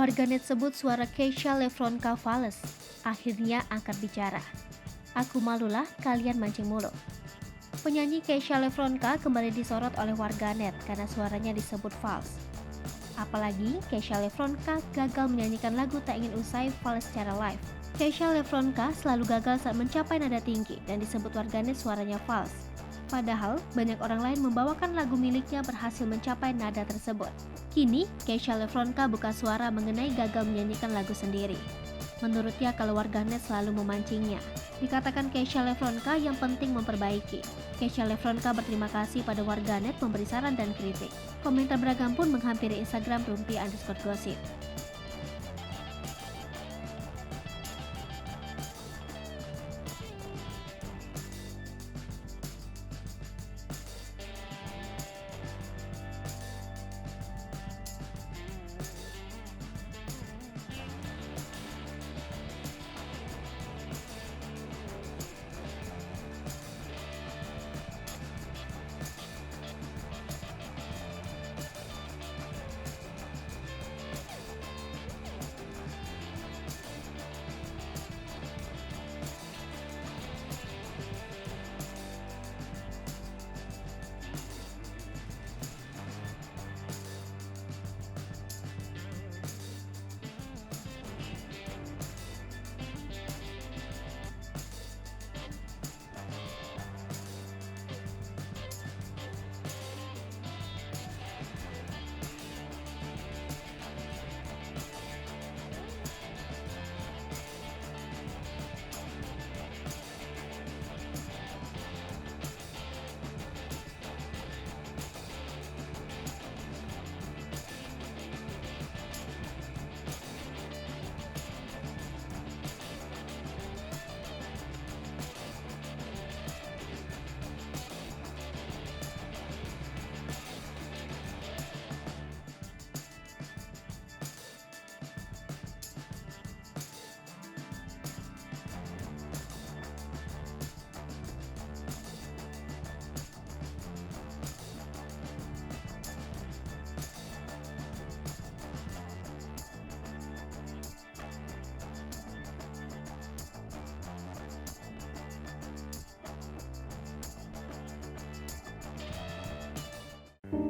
Warganet sebut suara Keisha Lefronka fales. Akhirnya angkat bicara. Aku malulah kalian mancing mulu. Penyanyi Keisha Lefronka kembali disorot oleh warganet karena suaranya disebut fals. Apalagi Keisha Lefronka gagal menyanyikan lagu Tak Ingin Usai fals secara live. Keisha Lefronka selalu gagal saat mencapai nada tinggi dan disebut warganet suaranya fals. Padahal banyak orang lain membawakan lagu miliknya berhasil mencapai nada tersebut. Kini Keisha Lefronka buka suara mengenai gagal menyanyikan lagu sendiri. Menurutnya kalau warganet selalu memancingnya. Dikatakan Keisha Lefronka yang penting memperbaiki. Keisha Lefronka berterima kasih pada warganet memberi saran dan kritik. Komentar beragam pun menghampiri Instagram @rumpi_gosip.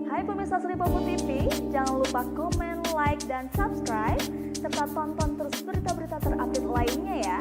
Hai pemirsa Sri Popo TV, jangan lupa komen, like, dan subscribe, serta tonton terus berita-berita terupdate lainnya ya.